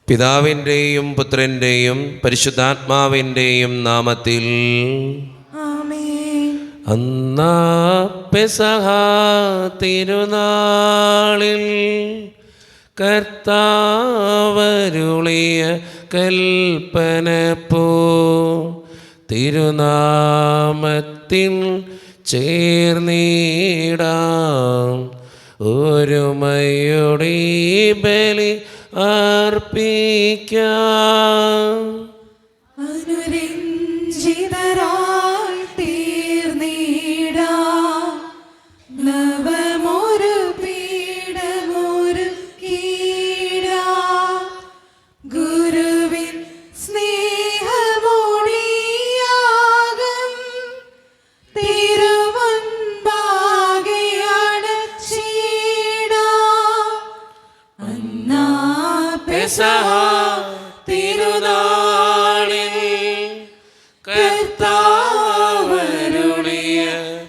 പിതാവിൻ്റെയും പുത്രൻ്റെയും പരിശുദ്ധാത്മാവിൻ്റെയും നാമത്തിൽ ആമേൻ. അന്നാ പെസഹ തിരുനാളിൽ കർത്താവരുളിയ കൽപ്പന പോ തിരുനാമത്തിൽ ചേർന്നിടാം ഒരുമയോടെ ബലി അർപ്പിക്കാം. അനുരഞ്ജിതരായി തീർന്നിടാം നവമൊരു പീഠമൊരുക്കിടാം ഗുരുവിൻ സ്നേഹമൊഴിയാകം തിരുമുൻപാകെ അടച്ചിടാം. അന്നാ പെസഹ തിരുനാളിൽ കർത്താവരുളിയ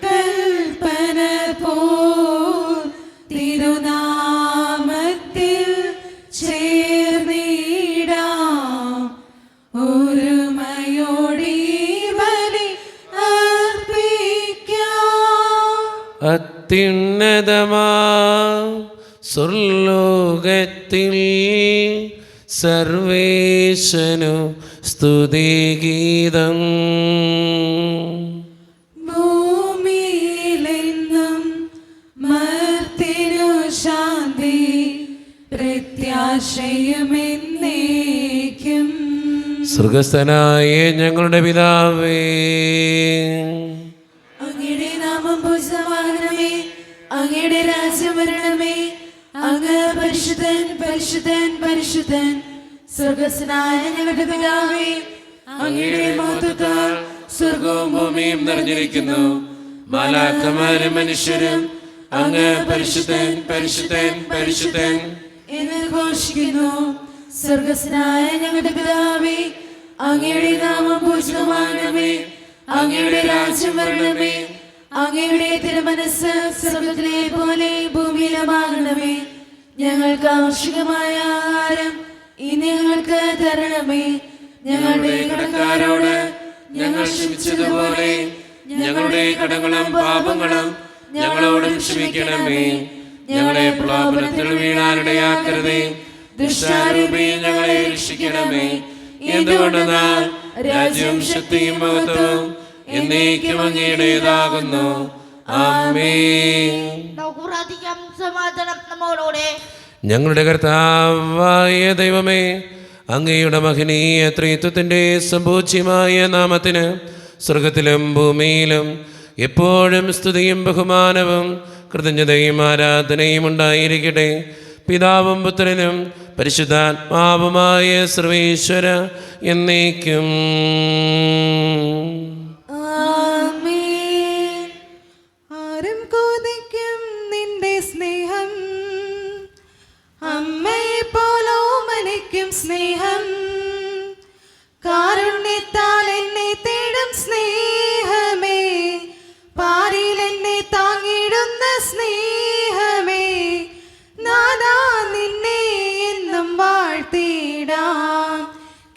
കൽപ്പന പോൽ തിരുനാമത്തിൽ ചേർന്നിടാം ഒരുമയോടെ ബലി അർപ്പിക്കാം. അത്യുന്നതമാ സ്വർലോകത്തിൽ സർവേശനു സ്തുതിഗീതം. ഭൂമിയിലെന്നും മർത്യനു ശാന്തി പ്രത്യാശയുമെന്നേക്കും. സ്വർഗസ്ഥനായ ഞങ്ങളുടെ പിതാവേ, അങ്ങയുടെ നാമം പൂജിതമാകണമേ, അങ്ങയുടെ രാജ്യം വരണമേ, അങ്ങ് പരിശുദ്ധൻ പരിശുദ്ധൻ പരിശുദ്ധൻ. സ്വർഗസ്നായ ഞങ്ങളുടെ പിതാവേ, അങ്ങയുടെ മഹത്വത്താൽ സ്വർഗവും ഭൂമിയും നിറഞ്ഞിരിക്കുന്നു. മാലാഖമാരും മനുഷ്യരും അങ്ങ് പരിശുദ്ധൻ പരിശുദ്ധൻ പരിശുദ്ധൻ എന്ന് ഘോഷിക്കുന്നു. സ്വർഗസ്നായ ഞങ്ങളുടെ പിതാവേ, അങ്ങയുടെ നാമം പൂജിതമാകണമേ, അങ്ങയുടെ രാജ്യം വരണമേ, അങ്ങയുടെ തിരുമനസ്സ് സ്വർഗത്തിലെ പോലെ ഭൂമിയിലുമാകണമേ. ഞങ്ങൾക്ക് ആവശ്യമായ ആഹാരം ഇനി ഞങ്ങൾക്ക് തരണമേ. ഞങ്ങളുടെ കടക്കാരോട് ഞങ്ങൾ ക്ഷമിച്ചതുപോലെ ഞങ്ങളുടെ കടങ്ങളും പാപങ്ങളും ഞങ്ങളോടും ക്ഷമിക്കണമേ. ഞങ്ങളെ പ്രലോഭനത്തിൽ വീഴാനിടയാക്കരുതേ, ദുഷ്ടാരൂപി ഞങ്ങളെ രക്ഷിക്കണമേ. എന്തുകൊണ്ടെന്നാൽ രാജ്യവും ശക്തിയും മഹത്വവും എന്നേക്കും അങ്ങയുടേതാകുന്നു. ആമേൻ. സമാധാനം നമ്മോടുകൂടെ. ഞങ്ങളുടെ കർത്താവായ ദൈവമേ, അങ്ങയുടെ മഹനീയ ത്രിത്വത്തിൻ്റെ സമ്പൂജ്യമായ നാമത്തിന് സ്വർഗത്തിലും ഭൂമിയിലും എപ്പോഴും സ്തുതിയും ബഹുമാനവും കൃതജ്ഞതയും ആരാധനയും ഉണ്ടായിരിക്കട്ടെ. പിതാവും പുത്രനും പരിശുദ്ധാത്മാവുമായ സർവേശ്വര എന്നേക്കും. ആമേൻ. ആരും കൊതിക്കും നിന്റെ സ്നേഹം, അമ്മയെ പോലോമനിക്കും സ്നേഹം. കാരുണ്യത്താൽ എന്നെ തേടും സ്നേഹമേ, പാരിൽ എന്നെ താങ്ങിടുന്ന സ്നേഹമേ. നാദാ നിന്നെ എന്നും വാഴ്ത്തിടാം,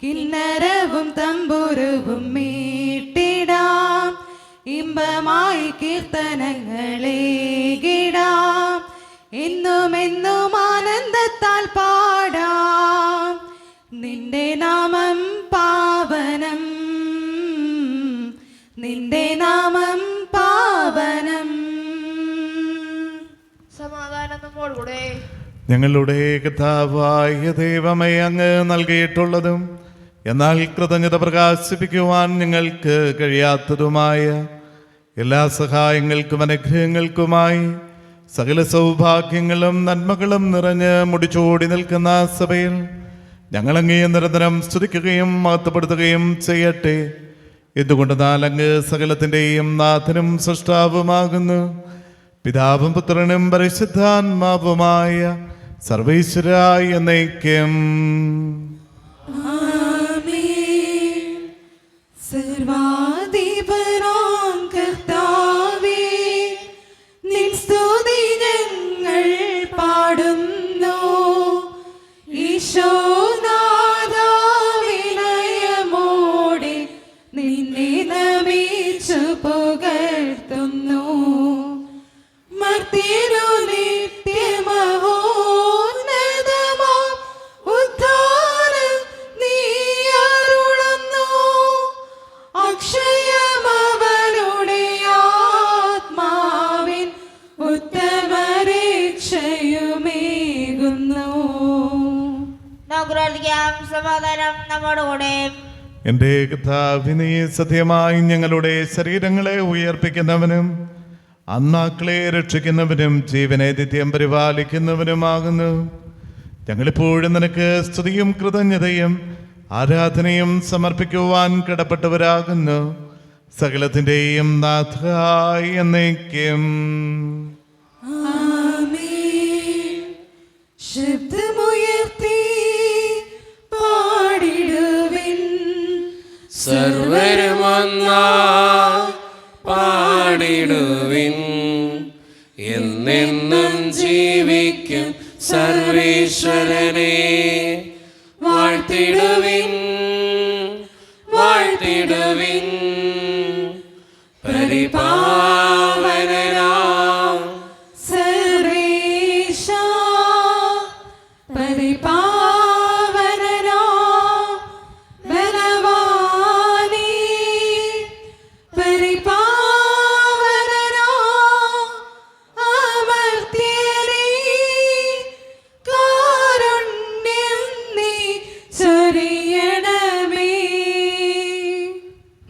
കിന്നരവും തമ്പുരുവും മീട്ടിടാം. ഇമ്പമായി കീർത്തനങ്ങളേകിടാം, എന്നും എന്നും ആനന്ദത്താൽ പാടാം. നിന്റെ നാമം പാവനം, നിന്റെ നാമം പാവനം. സമാധാനം നമ്മോടുകൂടെ. ഞങ്ങളുടെ കർത്താവായ ദൈവമേ, അങ്ങ് നൽകിയിട്ടുള്ളതും എന്നാൽ കൃതജ്ഞത പ്രകാശിപ്പിക്കുവാൻ ഞങ്ങൾക്ക് കഴിയാത്തതുമായ എല്ലാ സഹായങ്ങൾക്കും അനുഗ്രഹങ്ങൾക്കുമായി സകല സൗഭാഗ്യങ്ങളും നന്മകളും നിറഞ്ഞ് മുടിച്ചോടി നിൽക്കുന്ന സഭയിൽ ഞങ്ങളങ്ങേ നിരന്തരം സ്തുതിക്കുകയും മഹത്വപ്പെടുത്തുകയും ചെയ്യട്ടെ. എന്തുകൊണ്ടെന്നാൽ അങ്ങ് സകലത്തിൻ്റെയും നാഥനും സൃഷ്ടാവുമാകുന്നു. പിതാവും പുത്രനും പരിശുദ്ധാത്മാവുമായ സർവേശ്വരായ എന്നേക്കും. ആമേൻ. സർവാധിപനാം കർത്താവേ, നിൻ സ്തുതി ഞങ്ങൾ പാടുന്നു. ഈശോനാ നമുക്ക് പ്രാർത്ഥിക്കാം. സമാധാനം നമ്മോടുകൂടെ. എൻ്റെ കർത്താവിനെ സത്യമായി ഞങ്ങളുടെ ശരീരങ്ങളെ ഉയർപ്പിക്കുന്നവനും ആത്മാക്കളെ രക്ഷിക്കുന്നവനും ജീവനെ നിത്യം പരിപാലിക്കുന്നവനുമാകുന്നു. ഞങ്ങളിപ്പോഴും നിനക്ക് സ്തുതിയും കൃതജ്ഞതയും ആരാധനയും സമർപ്പിക്കുവാൻ കടപ്പെട്ടവരാകുന്നു. സകലത്തിൻ്റെയും നാഥായി എന്നേക്കും. ആമേൻ. ശബ്ദമുയർത്തി പാടിടുവിൻ, സർവരുമൊന്നായി പാടിടുവിൻ. എന്നെന്നും ജീവിക്കും സർവേശ്വരനെ വാഴ്ത്തിടുവിൻ, വാഴ്ത്തിടുവിൻ. പരിപാവനനാം സർവേശ പരിപാവനനാം ബലവാനേ, പരിപാവനനാം അമർത്യനേ, കാരുണ്യം നീ ചൊരിയണമേ.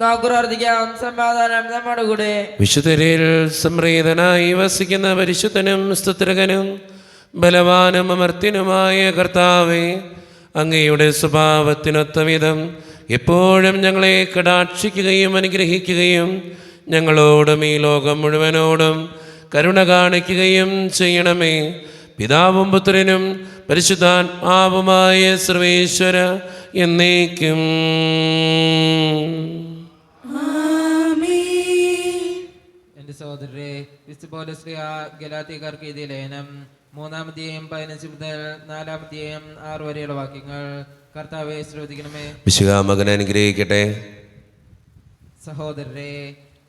നമുക്ക് പ്രാർത്ഥിക്കാം. സമാധാനം നമ്മോടുകൂടെ. വിശുദ്ധരിൽ സംപ്രീതനായി വസിക്കുന്ന പരിശുദ്ധനും സ്തുത്രകനും ബലവാനും അമർത്യനുമായ കർത്താവേ, അങ്ങയുടെ സ്വഭാവത്തിനൊത്ത വിധം എപ്പോഴും ഞങ്ങളെ കടാക്ഷിക്കുകയും അനുഗ്രഹിക്കുകയും ഞങ്ങളോടും ഈ ലോകം മുഴുവനോടും കരുണ കാണിക്കുകയും ചെയ്യണമേ. പിതാവും പുത്രനും പരിശുദ്ധാത്മാവുമായ സർവേശ്വര എന്നേക്കും. എന്റെ സഹോദരരെ, വിശുദ്ധ പൗലോസ് ഗലാത്യക്കാർക്ക് എഴുതിയ ലേഖനം 3-15 മുതൽ 4-6 വരെയുള്ള വാക്യങ്ങൾ കർത്താവെ ശ്രദ്ധിക്കണമേ. വിശുദ്ധ മകൻ അനുഗ്രഹിക്കട്ടെ. സഹോദരരെ,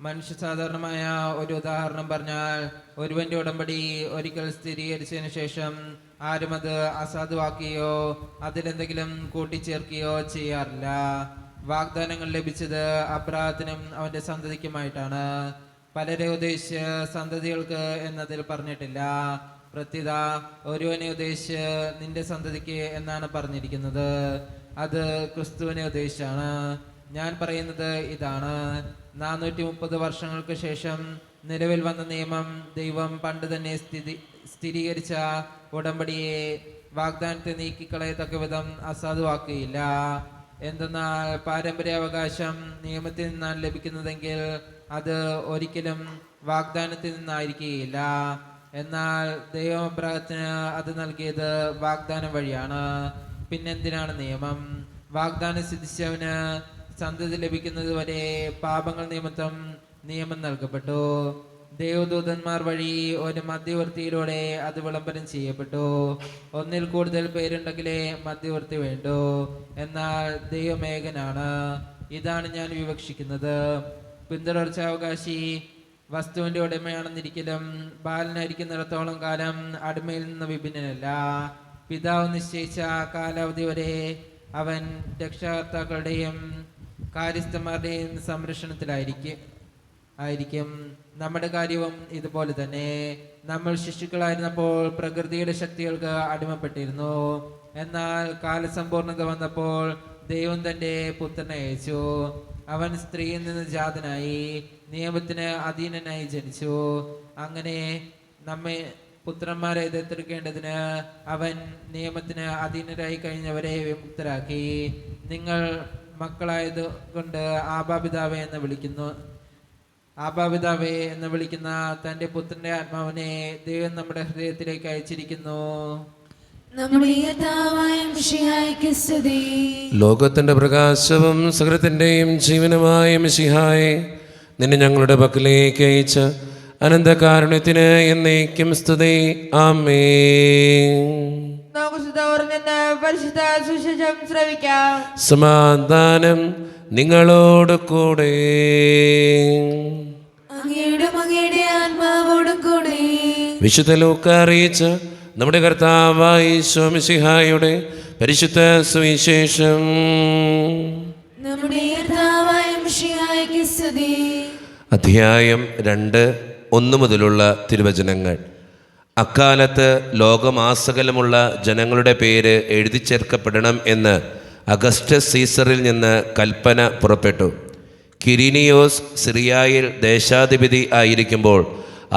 മനുഷ്യ സാധാരണമായ ഒരു ഉദാഹരണം പറഞ്ഞാൽ, ഒരുവന്റെ ഉടമ്പടി ഒരിക്കൽ സ്ഥിരീകരിച്ചതിന് ശേഷം ആരും അത് അസാധുവാക്കുകയോ അതിലെന്തെങ്കിലും കൂട്ടിച്ചേർക്കുകയോ ചെയ്യാറില്ല. വാഗ്ദാനങ്ങൾ ലഭിച്ചത് അബ്രാഹത്തിനും അവന്റെ സന്തതിക്കുമായിട്ടാണ്. പലരെ ഉദ്ദേശിച്ച് സന്തതികൾക്ക് എന്നതിൽ പറഞ്ഞിട്ടില്ല. പ്രത്യുത ഒരുവനെ ഉദ്ദേശിച്ച് നിന്റെ സന്തതിക്ക് എന്നാണ് പറഞ്ഞിരിക്കുന്നത്. അത് ക്രിസ്തുവിനെ ഉദ്ദേശിച്ചാണ്. ഞാൻ പറയുന്നത് ഇതാണ്: 430 വർഷങ്ങൾക്ക് ശേഷം നിലവിൽ വന്ന നിയമം ദൈവം പണ്ട് തന്നെ സ്ഥിരീകരിച്ച ഉടമ്പടിയെ വാഗ്ദാനത്തെ നീക്കിക്കളയത്തക്ക വിധം അസാധുവാക്കുകയില്ല. എന്തെന്നാൽ പാരമ്പര്യാവകാശം നിയമത്തിൽ നിന്നാണ് ലഭിക്കുന്നതെങ്കിൽ അത് ഒരിക്കലും വാഗ്ദാനത്തിൽ നിന്നായിരിക്കുകയില്ല. എന്നാൽ ദൈവം അബ്രാഹത്തിന് അത് നൽകിയത് വാഗ്ദാനം വഴിയാണ്. പിന്നെന്തിനാണ് നിയമം? വാഗ്ദാനം സിദ്ധിച്ചവന് സന്തതി ലഭിക്കുന്നത് വരെ പാപങ്ങൾ നിമിത്തം നിയമം നൽകപ്പെട്ടു. ദേവദൂതന്മാർ വഴി ഒരു മധ്യവർത്തിയിലൂടെ അത് വിളംബരം ചെയ്യപ്പെട്ടു. ഒന്നിൽ കൂടുതൽ പേരുണ്ടെങ്കിലേ മധ്യവർത്തി വേണ്ടു. എന്നാൽ ദൈവമേകനാണ്. ഇതാണ് ഞാൻ വിവക്ഷിക്കുന്നത്: പിന്തുടർച്ചാവകാശി വസ്തുവിന്റെ ഉടമയാണെന്നിരിക്കലും ബാലനായിരിക്കുന്നിടത്തോളം കാലം അടിമയിൽ നിന്ന് വിഭിന്നനല്ല. പിതാവ് നിശ്ചയിച്ച കാലാവധി വരെ അവൻ രക്ഷകർത്താക്കളുടെയും കാര്യസ്ഥന്മാരുടെയും സംരക്ഷണത്തിലായിരിക്കും. നമ്മുടെ കാര്യവും ഇതുപോലെ തന്നെ. നമ്മൾ ശിശുക്കളായിരുന്നപ്പോൾ പ്രകൃതിയുടെ ശക്തികൾക്ക് അടിമപ്പെട്ടിരുന്നു. എന്നാൽ കാലസമ്പൂർണത വന്നപ്പോൾ ദൈവം തന്റെ പുത്രനെ അയച്ചു. അവൻ സ്ത്രീയിൽ നിന്ന് ജാതനായി നിയമത്തിന് അധീനനായി ജനിച്ചു. അങ്ങനെ നമ്മെ പുത്രന്മാരെ ദത്തെടുക്കേണ്ടതിന് അവൻ നിയമത്തിന് അധീനരായി കഴിഞ്ഞവരെ വിമുക്തരാക്കി. നിങ്ങൾ മക്കളായത് കൊണ്ട് ആബാപിതാവേ എന്ന് വിളിക്കുന്ന തന്റെ പുത്രന്റെ ആത്മാവിനെ ദൈവം നമ്മുടെ ഹൃദയത്തിലേക്ക് അയച്ചിരിക്കുന്നു. ലോകത്തിന്റെ പ്രകാശവും സകലത്തിന്റെയും ജീവനുമായ മിശിഹായെ, നിന്നെ ഞങ്ങളുടെ പക്കലേക്ക് അയച്ച അനന്തകാരുണ്യത്തിന് എന്നേക്കും സ്തുതി. ആമേൻ. പരിശുദ്ധ സുവിശേഷം ശ്രവിക്കാം. സമാധാനം നിങ്ങളോട് കൂടെ. അങ്ങയുടെ ആത്മാവോടും കൂടെ. വിശുദ്ധ ലൂക്ക അറിയിച്ച നമ്മുടെ കർത്താവായ ഈശോ മിശിഹായുടെ പരിശുദ്ധ സുവിശേഷം. അധ്യായം 2:1 മുതലുള്ള തിരുവചനങ്ങൾ. അക്കാലത്ത് ലോകമാസകലമുള്ള ജനങ്ങളുടെ പേര് എഴുതി ചേർക്കപ്പെടണം എന്ന് അഗസ്റ്റസ് സീസറിൽ നിന്ന് കൽപ്പന പുറപ്പെട്ടു. കിരീനിയോസ് സിറിയായിൽ ദേശാധിപതി ആയിരിക്കുമ്പോൾ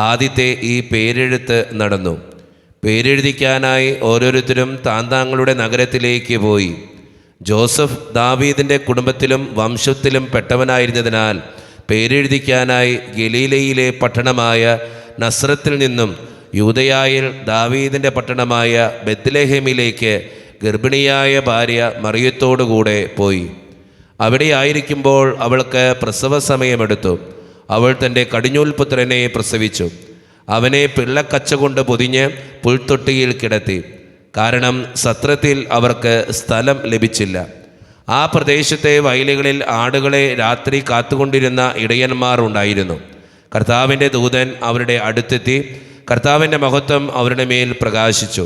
ആദ്യത്തെ ഈ പേരെഴുത്ത് നടന്നു. പേരെഴുതിക്കാനായി ഓരോരുത്തരും താന്താങ്ങളുടെ നഗരത്തിലേക്ക് പോയി. ജോസഫ് ദാവീദിൻ്റെ കുടുംബത്തിലും വംശത്തിലും പെട്ടവനായിരുന്നതിനാൽ പേരെഴുതിക്കാനായി ഗലീലയിലെ പട്ടണമായ നസ്രത്തിൽ നിന്നും യൂദയായിൽ ദാവീദിൻ്റെ പട്ടണമായ ബെത്ലഹേമിലേക്ക് ഗർഭിണിയായ ഭാര്യ മറിയത്തോടുകൂടെ പോയി. അവിടെ ആയിരിക്കുമ്പോൾ അവൾക്ക് പ്രസവ സമയമെടുത്തു. അവൾ തൻ്റെ കടിഞ്ഞൂൽപുത്രനെ പ്രസവിച്ചു. അവനെ പിള്ളക്കച്ച കൊണ്ട് പൊതിഞ്ഞ് പുൽത്തൊട്ടിയിൽ കിടത്തി. കാരണം സത്രത്തിൽ അവർക്ക് സ്ഥലം ലഭിച്ചില്ല. ആ പ്രദേശത്തെ വയലുകളിൽ ആടുകളെ രാത്രി കാത്തുകൊണ്ടിരുന്ന ഇടയന്മാർ ഉണ്ടായിരുന്നു. കർത്താവിൻ്റെ ദൂതൻ അവരുടെ അടുത്തെത്തി കർത്താവിൻ്റെ മഹത്വം അവരുടെ മേൽ പ്രകാശിച്ചു.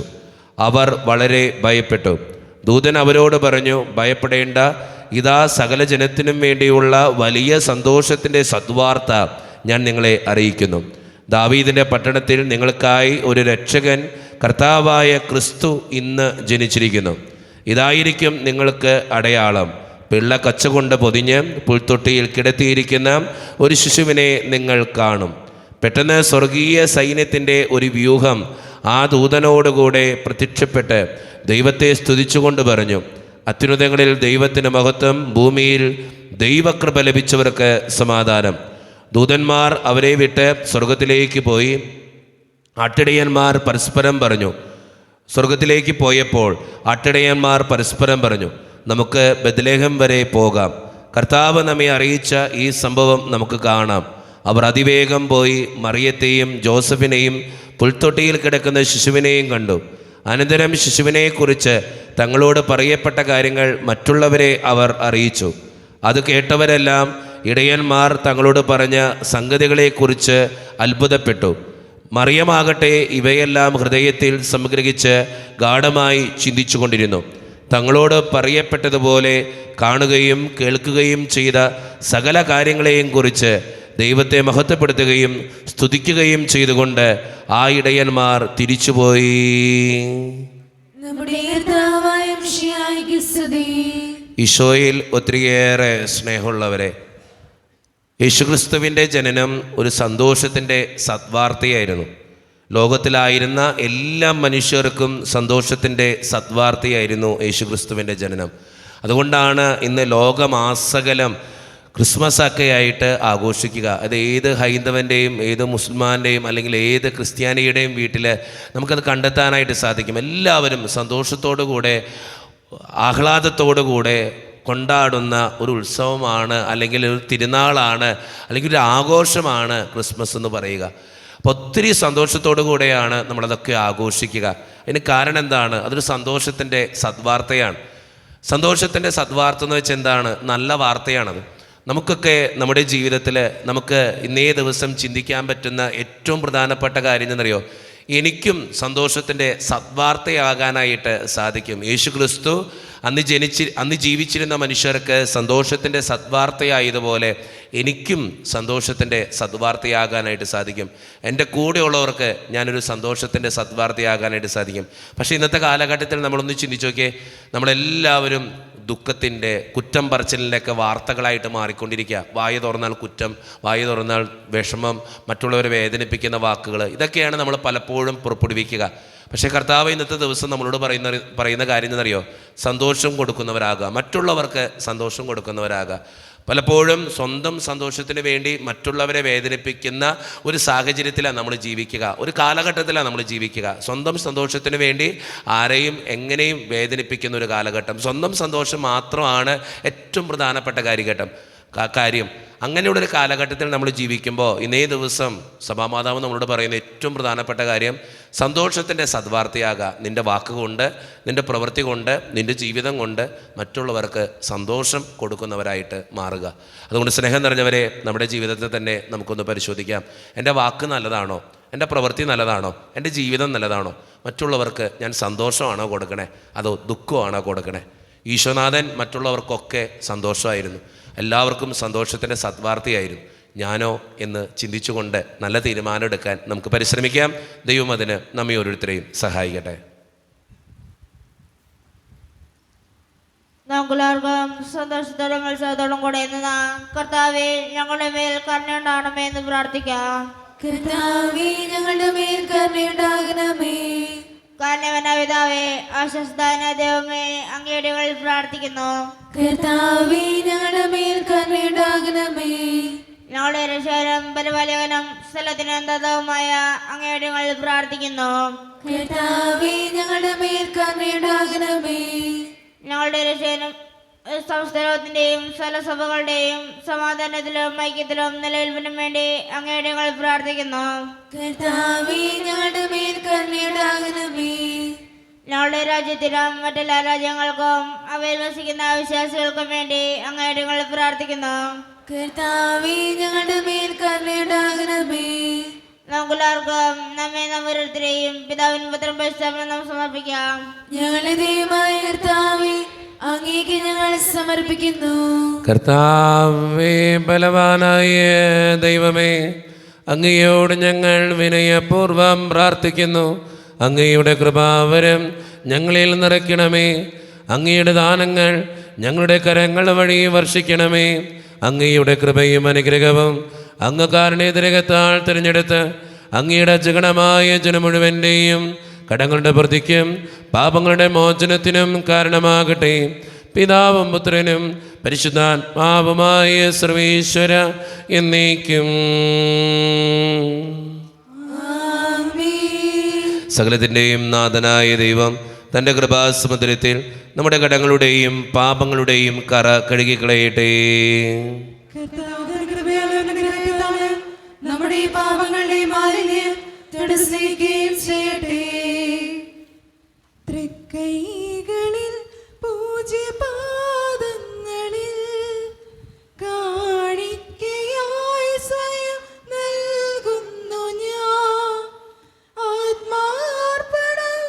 അവർ വളരെ ഭയപ്പെട്ടു. ദൂതൻ അവരോട് പറഞ്ഞു, ഭയപ്പെടേണ്ട, ഇതാ സകല ജനത്തിനും വേണ്ടിയുള്ള വലിയ സന്തോഷത്തിൻ്റെ സദ്വാർത്ത ഞാൻ നിങ്ങളെ അറിയിക്കുന്നു. ദാവീദിൻ്റെ പട്ടണത്തിൽ നിങ്ങൾക്കായി ഒരു രക്ഷകൻ, കർത്താവായ ക്രിസ്തു ഇന്ന് ജനിച്ചിരിക്കുന്നു. ഇതായിരിക്കും നിങ്ങൾക്ക് അടയാളം. പിള്ള കച്ച കൊണ്ട് പൊതിഞ്ഞ് പുൽത്തൊട്ടിയിൽ കിടത്തിയിരിക്കുന്ന ഒരു ശിശുവിനെ നിങ്ങൾ കാണും. പെട്ടെന്ന് സ്വർഗീയ സൈന്യത്തിൻ്റെ ഒരു വ്യൂഹം ആ ദൂതനോടുകൂടെ പ്രത്യക്ഷപ്പെട്ട് ദൈവത്തെ സ്തുതിച്ചുകൊണ്ട് പറഞ്ഞു, അത്യുന്നതങ്ങളിൽ ദൈവത്തിന് മഹത്വം, ഭൂമിയിൽ ദൈവകൃപ ലഭിച്ചവർക്ക് സമാധാനം. ദൂതന്മാർ അവരെ വിട്ട് സ്വർഗത്തിലേക്ക് പോയി. ആട്ടിടയന്മാർ പരസ്പരം പറഞ്ഞു. സ്വർഗത്തിലേക്ക് പോയപ്പോൾ ആട്ടിടയന്മാർ പരസ്പരം പറഞ്ഞു, നമുക്ക് ബെത്ലഹേം വരെ പോകാം. കർത്താവ് നമ്മെ അറിയിച്ച ഈ സംഭവം നമുക്ക് കാണാം. അവർ അതിവേഗം പോയി മറിയത്തെയും ജോസഫിനെയും പുൽത്തൊട്ടിയിൽ കിടക്കുന്ന ശിശുവിനെയും കണ്ടു. അനന്തരം ശിശുവിനെക്കുറിച്ച് തങ്ങളോട് പറയപ്പെട്ട കാര്യങ്ങൾ മറ്റുള്ളവരെ അവർ അറിയിച്ചു. അത് കേട്ടവരെല്ലാം ഇടയന്മാർ തങ്ങളോട് പറഞ്ഞ സംഗതികളെക്കുറിച്ച് അത്ഭുതപ്പെട്ടു. മറിയമാകട്ടെ ഇവയെല്ലാം ഹൃദയത്തിൽ സംഗ്രഹിച്ച് ഗാഢമായി ചിന്തിച്ചു കൊണ്ടിരുന്നു. തങ്ങളോട് പറയപ്പെട്ടതുപോലെ കാണുകയും കേൾക്കുകയും ചെയ്ത സകല കാര്യങ്ങളെയും കുറിച്ച് ദൈവത്തെ മഹത്വപ്പെടുത്തുകയും സ്തുതിക്കുകയും ചെയ്തുകൊണ്ട് ആ ഇടയന്മാർ തിരിച്ചുപോയി. നമ്മുടെ കർത്താവായ മിശിഹായ്ക്ക് സ്തുതി. ഈശോയിൽ ഒത്തിരിയേറെ സ്നേഹമുള്ളവരെ, യേശുക്രിസ്തുവിൻ്റെ ജനനം ഒരു സന്തോഷത്തിൻ്റെ സദ്വാർത്തയായിരുന്നു. ലോകത്തിലായിരുന്ന എല്ലാ മനുഷ്യർക്കും സന്തോഷത്തിൻ്റെ സദ്വാർത്തയായിരുന്നു യേശുക്രിസ്തുവിൻ്റെ ജനനം. അതുകൊണ്ടാണ് ഇന്ന് ലോകമാസകലം ക്രിസ്മസ് ഒക്കെ ആയിട്ട് ആഘോഷിക്കുക. അത് ഏത് ഹൈന്ദവൻ്റെയും ഏത് മുസ്ലിമാൻ്റെയും അല്ലെങ്കിൽ ഏത് ക്രിസ്ത്യാനിയുടെയും വീട്ടിൽ നമുക്കത് കണ്ടെത്താനായിട്ട് സാധിക്കും. എല്ലാവരും സന്തോഷത്തോടു കൂടെ ആഹ്ലാദത്തോടു കൂടെ കൊണ്ടാടുന്ന ഒരു ഉത്സവമാണ്, അല്ലെങ്കിൽ ഒരു തിരുനാളാണ്, അല്ലെങ്കിൽ ഒരു ആഘോഷമാണ് ക്രിസ്മസ് എന്ന് പറയുക. അപ്പോൾ ഒത്തിരി സന്തോഷത്തോടു കൂടെയാണ് നമ്മളതൊക്കെ ആഘോഷിക്കുക. അതിന് കാരണം എന്താണ്? അതൊരു സന്തോഷത്തിൻ്റെ സദ്വാർത്തയാണ്. സന്തോഷത്തിൻ്റെ സദ്വാർത്ത എന്ന് വെച്ചാൽ എന്താണ്? നല്ല വാർത്തയാണത്. നമുക്കൊക്കെ നമ്മുടെ ജീവിതത്തിൽ നമുക്ക് ഇന്നേ ദിവസം ചിന്തിക്കാൻ പറ്റുന്ന ഏറ്റവും പ്രധാനപ്പെട്ട കാര്യം എന്നറിയോ? എനിക്കും സന്തോഷത്തിൻ്റെ സദ്വാർത്തയാകാനായിട്ട് സാധിക്കും. യേശുക്രിസ്തു അന്ന് ജീവിച്ചിരുന്ന മനുഷ്യർക്ക് സന്തോഷത്തിൻ്റെ സദ്വാർത്തയായതുപോലെ എനിക്കും സന്തോഷത്തിൻ്റെ സദ്വാർത്തയാകാനായിട്ട് സാധിക്കും. എൻ്റെ കൂടെയുള്ളവർക്ക് ഞാനൊരു സന്തോഷത്തിൻ്റെ സദ്വാർത്തയാകാനായിട്ട് സാധിക്കും. പക്ഷേ ഇന്നത്തെ കാലഘട്ടത്തിൽ നമ്മളൊന്ന് ചിന്തിച്ചു നോക്കിയേ, നമ്മളെല്ലാവരും ദുഃഖത്തിൻ്റെ, കുറ്റം പറച്ചിലിൻ്റെയൊക്കെ വാർത്തകളായിട്ട് മാറിക്കൊണ്ടിരിക്കുക. വായ തുറന്നാൽ കുറ്റം, വായ തുറന്നാൽ വിഷമം, മറ്റുള്ളവരെ വേദനിപ്പിക്കുന്ന വാക്കുകൾ, ഇതൊക്കെയാണ് നമ്മൾ പലപ്പോഴും പുറപ്പെടുവിക്കുക. പക്ഷേ കർത്താവ് ഇന്നത്തെ ദിവസം നമ്മളോട് പറയുന്ന കാര്യം എന്നറിയോ? സന്തോഷം കൊടുക്കുന്നവരാകുക, മറ്റുള്ളവർക്ക് സന്തോഷം കൊടുക്കുന്നവരാകുക. പലപ്പോഴും സ്വന്തം സന്തോഷത്തിന് വേണ്ടി മറ്റുള്ളവരെ വേദനിപ്പിക്കുന്ന ഒരു സാഹചര്യത്തിലാണ് നമ്മൾ ജീവിക്കുക, ഒരു കാലഘട്ടത്തിലാണ് നമ്മൾ ജീവിക്കുക. സ്വന്തം സന്തോഷത്തിന് വേണ്ടി ആരെയും എങ്ങനെയും വേദനിപ്പിക്കുന്ന ഒരു കാലഘട്ടം. സ്വന്തം സന്തോഷം മാത്രമാണ് ഏറ്റവും പ്രധാനപ്പെട്ട കാര്യം. അങ്ങനെയുള്ളൊരു കാലഘട്ടത്തിൽ നമ്മൾ ജീവിക്കുമ്പോൾ ഇന്നേ ദിവസം സഭാമാതാവ് നമ്മളോട് പറയുന്ന ഏറ്റവും പ്രധാനപ്പെട്ട കാര്യം സന്തോഷത്തിൻ്റെ സദ്വാർത്തയാകുക. നിൻ്റെ വാക്കുകൊണ്ട്, നിൻ്റെ പ്രവൃത്തി കൊണ്ട്, നിൻ്റെ ജീവിതം കൊണ്ട് മറ്റുള്ളവർക്ക് സന്തോഷം കൊടുക്കുന്നവരായിട്ട് മാറുക. അതുകൊണ്ട് സ്നേഹം നിറഞ്ഞവരെ, നമ്മുടെ ജീവിതത്തെ തന്നെ നമുക്കൊന്ന് പരിശോധിക്കാം. എൻ്റെ വാക്ക് നല്ലതാണോ? എൻ്റെ പ്രവൃത്തി നല്ലതാണോ? എൻ്റെ ജീവിതം നല്ലതാണോ? മറ്റുള്ളവർക്ക് ഞാൻ സന്തോഷമാണോ കൊടുക്കണേ, അതോ ദുഃഖമാണോ കൊടുക്കണേ? ഈശോനാഥൻ മറ്റുള്ളവർക്കൊക്കെ സന്തോഷമായിരുന്നു. എല്ലാവർക്കും സന്തോഷത്തിൻ്റെ സദ്വാർത്തയായിരുന്നു. ഞാനോ എന്ന് ചിന്തിച്ചുകൊണ്ട് നല്ല തീരുമാനം എടുക്കാൻ നമുക്ക് പരിശ്രമിക്കാം. ദൈവം അതിന് നമ്മെ ഓരോരുത്തരെയും സഹായിക്കട്ടെ. നമുക്കെല്ലാവർക്കും സന്തോഷത്തോടും ഉത്സവത്തോടും കൂടെ നിന്ന് കർത്താവേ ഞങ്ങളുടെ മേൽ കരുണയുണ്ടാകണമേ എന്ന് പ്രാർത്ഥിക്കാം. കർത്താവേ ഞങ്ങളുടെ മേൽ കരുണയുണ്ടാകണമേ. കാരണവനായ പിതാവേ, ആശ്വസ്തനായ ദൈവമേ, അങ്ങയുടെ കയ്യിൽ പ്രാർത്ഥിക്കുന്നു. കർത്താവേ ഞങ്ങളുടെ മേൽ കരുണയുണ്ടാകണമേ. ഞങ്ങളുടെ രക്ഷകനും പരിപാലകനും സ്ഥലത്തിനും ദാതാവുമായ അങ്ങയുടെ കയ്യിൽ പ്രാർത്ഥിക്കുന്നു. കർത്താവേ ഞങ്ങളുടെ മേൽ കരുണയുണ്ടാകണമേ. ഞങ്ങളുടെ രക്ഷകനും സമസ്ത ലോകത്തിന്റെയും സ്ഥലസഭകളുടെയും സമാധാനത്തിലും ഐക്യത്തിലും നിലനിൽപ്പിനും വേണ്ടി അങ്ങയുടെ കയ്യിൽ പ്രാർത്ഥിക്കുന്നു. കർത്താവേ ഞങ്ങളുടെ മേൽ കരുണയുണ്ടാകണമേ. ഞങ്ങളുടെ രാജ്യത്തിനും മറ്റെല്ലാ രാജ്യങ്ങൾക്കും അവയിൽ വസിക്കുന്ന വിശ്വാസികൾക്കും വേണ്ടി അങ്ങയുടെ കയ്യിൽ പ്രാർത്ഥിക്കുന്നു. കർത്താവേ ഞങ്ങളുടെ മേൽ കരുണയുണ്ടാകണമേ. നമുക്കെല്ലാവർക്കും നമ്മെ ഓരോരുത്തരെയും പിതാവിനും പുത്രനും പരിശുദ്ധാത്മാവിനും നാം സമർപ്പിക്കാം. ഞങ്ങളുടെ ദൈവമായ കർത്താവേ, അങ്ങേക്ക് ഞങ്ങൾ സമർപ്പിക്കുന്നു. കർത്താവേ, ബലവാനായ ദൈവമേ, അങ്ങയോട് ഞങ്ങൾ വിനയപൂർവം പ്രാർത്ഥിക്കുന്നു. അങ്ങയുടെ കൃപാവരം ഞങ്ങളിൽ നിറയ്ക്കണമേ. അങ്ങയുടെ ദാനങ്ങൾ ഞങ്ങളുടെ കരങ്ങൾ വഴി വർഷിക്കണമേ. അങ്ങയുടെ കൃപയും അനുഗ്രഹവും അങ്ങ് കാരുണ്യതിരകത്താൽ തിരഞ്ഞെടുത്ത് അങ്ങയുടെ അജഗണമായ ജനം മുഴുവൻ്റെയും കടങ്ങളുടെ പ്രതിക്കും പാപങ്ങളുടെ മോചനത്തിനും കാരണമാകട്ടെ. പിതാവും പുത്രനും പരിശുദ്ധാത്മാവുമായ സർവീശ്വര എന്നേക്കും. സകലത്തിൻ്റെയും നാഥനായ ദൈവം തൻ്റെ കൃപാസമുദ്രത്തിൽ നമ്മുടെ കടങ്ങളുടെയും പാപങ്ങളുടെയും കറ കഴുകിക്കളയട്ടെ. നമ്മുടെ പാപങ്ങളുടെ മാലിന്യം തുടക്കുകയും ചെയ്യട്ടെ. തൃക്കൈകളിൽ പൂജ്യപാദങ്ങളിൽ കാണിക്കയായി സ്വയം നൽകുന്നു ഞാൻ. ആത്മാർപ്പണം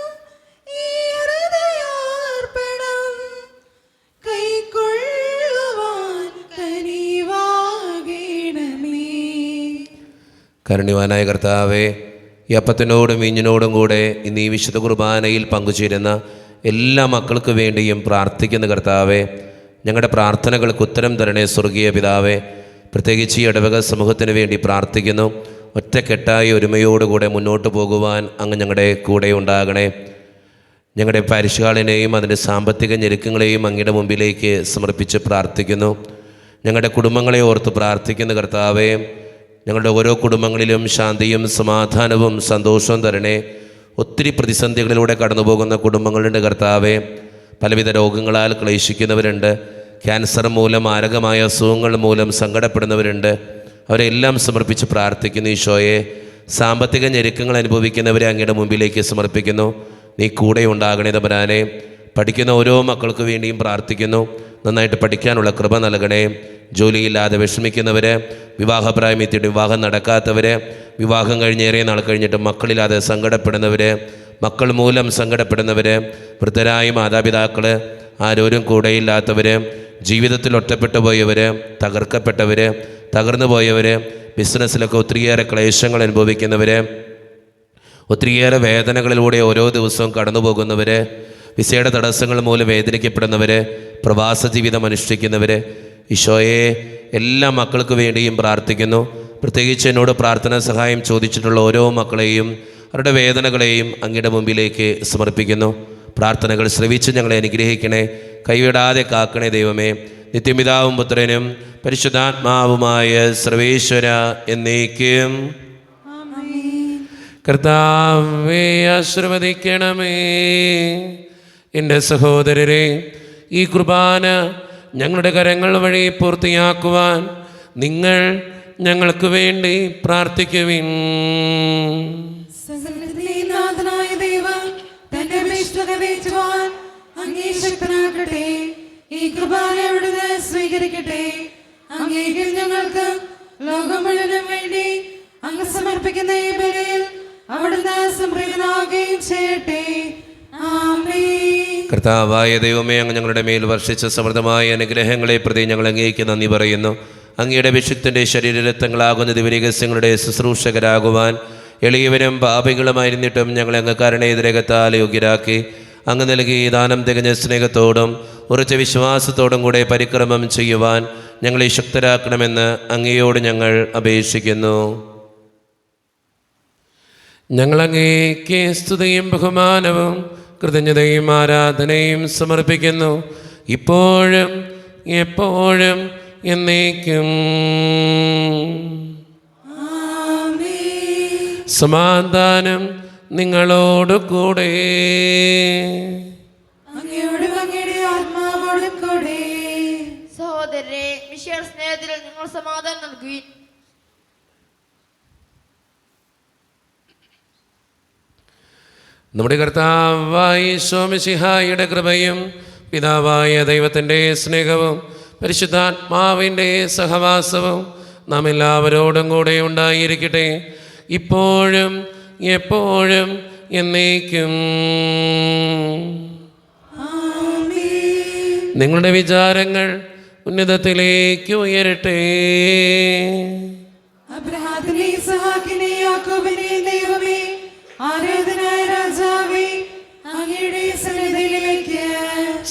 ഈ ഹൃദയാർപ്പണം കൈക്കൊള്ളുവാൻ കനിവാകണമേ. കാരുണ്യവാനായ കർത്താവേ, ഈ അപ്പത്തിനോടും വീഞ്ഞിനോടും കൂടെ ഇന്ന് ഈ വിശുദ്ധ കുർബാനയിൽ പങ്കുചേരുന്ന എല്ലാ മക്കൾക്ക് വേണ്ടിയും പ്രാർത്ഥിക്കുന്ന കർത്താവേ, ഞങ്ങളുടെ പ്രാർത്ഥനകൾക്ക് ഉത്തരം തരണേ സ്വർഗീയ പിതാവേ. പ്രത്യേകിച്ച് ഈ ഇടവക സമൂഹത്തിന് വേണ്ടി പ്രാർത്ഥിക്കുന്നു. ഒറ്റക്കെട്ടായി ഒരുമയോടുകൂടെ മുന്നോട്ട് പോകുവാൻ അങ്ങ് ഞങ്ങളുടെ കൂടെ ഉണ്ടാകണേ. ഞങ്ങളുടെ പരിശാളിനെയും അതിൻ്റെ സാമ്പത്തിക ഞെരുക്കങ്ങളെയും അങ്ങയുടെ മുമ്പിലേക്ക് സമർപ്പിച്ച് പ്രാർത്ഥിക്കുന്നു. ഞങ്ങളുടെ കുടുംബങ്ങളെ ഓർത്ത് പ്രാർത്ഥിക്കുന്ന കർത്താവേ, ഞങ്ങളുടെ ഓരോ കുടുംബങ്ങളിലും ശാന്തിയും സമാധാനവും സന്തോഷവും തരണേ. ഒത്തിരി പ്രതിസന്ധികളിലൂടെ കടന്നു പോകുന്ന കുടുംബങ്ങളുണ്ട് കർത്താവേ. പലവിധ രോഗങ്ങളാൽ ക്ലേശിക്കുന്നവരുണ്ട്. ക്യാൻസർ മൂലം, മാരകമായ അസുഖങ്ങൾ മൂലം സങ്കടപ്പെടുന്നവരുണ്ട്. അവരെല്ലാം സമർപ്പിച്ച് പ്രാർത്ഥിക്കുന്നു ഈശോയെ. സാമ്പത്തിക ഞെരുക്കങ്ങൾ അനുഭവിക്കുന്നവരെ അങ്ങയുടെ മുമ്പിലേക്ക് സമർപ്പിക്കുന്നു. നീ കൂടെ ഉണ്ടാകണേ തമ്പുരാനെ. പഠിക്കുന്ന ഓരോ മക്കൾക്ക് വേണ്ടിയും പ്രാർത്ഥിക്കുന്നു. നന്നായിട്ട് പഠിക്കാനുള്ള കൃപ നൽകണേ. ജോലിയില്ലാതെ വിഷമിക്കുന്നവർ, വിവാഹപ്രായമെത്തിയിട്ട് വിവാഹം നടക്കാത്തവർ, വിവാഹം കഴിഞ്ഞേറെ നാൾ കഴിഞ്ഞിട്ട് മക്കളില്ലാതെ സങ്കടപ്പെടുന്നവർ, മക്കൾ മൂലം സങ്കടപ്പെടുന്നവർ, വൃദ്ധരായ മാതാപിതാക്കൾ, ആരോരും കൂടെയില്ലാത്തവർ, ജീവിതത്തിൽ ഒറ്റപ്പെട്ടു പോയവർ, തകർക്കപ്പെട്ടവർ, തകർന്നു പോയവർ, ബിസിനസ്സിലൊക്കെ ഒത്തിരിയേറെ ക്ലേശങ്ങൾ അനുഭവിക്കുന്നവർ, ഒത്തിരിയേറെ വേദനകളിലൂടെ ഓരോ ദിവസവും കടന്നു പോകുന്നവർ, വിസയുടെ തടസ്സങ്ങൾ മൂലം വേദനിക്കപ്പെടുന്നവർ, പ്രവാസ ജീവിതം അനുഷ്ഠിക്കുന്നവർ, ഈശോയെ എല്ലാ മക്കൾക്ക് വേണ്ടിയും പ്രാർത്ഥിക്കുന്നു. പ്രത്യേകിച്ച് എന്നോട് പ്രാർത്ഥനാ സഹായം ചോദിച്ചിട്ടുള്ള ഓരോ മക്കളെയും അവരുടെ വേദനകളെയും അങ്ങയുടെ മുമ്പിലേക്ക് സമർപ്പിക്കുന്നു. പ്രാർത്ഥനകൾ ശ്രവിച്ച് ഞങ്ങളെ അനുഗ്രഹിക്കണേ. കൈവിടാതെ കാക്കണേ ദൈവമേ. നിത്യപിതാവും പുത്രനും പരിശുദ്ധാത്മാവുമായ സർവേശ്വര എന്നേക്കും. കർത്താവേ, ആശീർവദിക്കണമേ. എൻ്റെ സഹോദരരെ, ഈ കുർബാന ഞങ്ങളുടെ കരങ്ങൾ വഴി പൂർത്തിയാക്കുവാൻ നിങ്ങൾ ഞങ്ങൾക്ക് വേണ്ടി പ്രാർത്ഥിക്കുവിൻ. സകലത്തിനാഥനായ ദൈവം തന്റെ അപേക്ഷ നിറവേറ്റുവാൻ അങ്ങേ ശക്തനാക്കട്ടെ. ഈ കുർബാന അവിടുന്ന് സ്വീകരിക്കട്ടെ. അങ്ങേക്കും ഞങ്ങൾക്ക് ലോകം മുഴുവനും വേണ്ടി അങ്ങ് സമർപ്പിക്കുന്ന ഈ ബലിയിൽ അവിടുന്ന് സംപ്രീതനാവുകയും ചെയ്യട്ടെ. ആമേൻ. കർത്താവായ ദൈവമേ, അങ്ങ് ഞങ്ങളുടെ മേൽ വർഷിച്ച സമൃദ്ധമായ അനുഗ്രഹങ്ങളെ പ്രതി ഞങ്ങൾ അങ്ങേക്ക് നന്ദി പറയുന്നു. അങ്ങയുടെ അഭിഷിക്തൻ്റെ ശരീരരത്നങ്ങളാകുന്ന ദിവ്യരഹസ്യങ്ങളുടെ ശുശ്രൂഷകരാകുവാൻ എളിയവരും പാപികളുമായിരുന്നിട്ടും ഞങ്ങളെ അങ്ങ് കരുണേതരകത്താൽ യോഗ്യരാക്കി അങ്ങ് നൽകിയ ദാനം തികഞ്ഞ സ്നേഹത്തോടും ഉറച്ച വിശ്വാസത്തോടും കൂടെ പരിക്രമം ചെയ്യുവാൻ ഞങ്ങളെ ശക്തരാക്കണമെന്ന് അങ്ങയോട് ഞങ്ങൾ അപേക്ഷിക്കുന്നു. ഞങ്ങളങ്ങേക്ക് സ്തുതിയും ബഹുമാനവും കൃതജ്ഞതയും ആരാധനയും സമർപ്പിക്കുന്നു, ഇപ്പോഴും എപ്പോഴും എന്നേക്കും. സമാധാനം നിങ്ങളോട് കൂടെ. അങ്ങയോടും അങ്ങയുടെ ആത്മാവോടും കൂടെ. സഹോദരരെ, മിശിഹായുടെ സ്നേഹത്തിൽ നിങ്ങൾ സമാധാനം നൽകുവിൻ. നമ്മുടെ കർത്താവായ ഈശോ മിശിഹായുടെ കൃപയും പിതാവായ ദൈവത്തിൻ്റെ സ്നേഹവും പരിശുദ്ധാത്മാവിൻ്റെ സഹവാസവും നാം എല്ലാവരോടും കൂടെ ഉണ്ടായിരിക്കട്ടെ, ഇപ്പോഴും എപ്പോഴും എന്നേക്കും. നിങ്ങളുടെ വിചാരങ്ങൾ ഉന്നതത്തിലേക്ക് ഉയരട്ടെ. അബ്രഹാമിനെ, ഇസ്ഹാക്കിനെ, യാക്കോബിനെ ദൈവമേ, ആരാധനായ രാജാവേ, അങ്ങയുടെ സന്നിധിയിലേക്ക്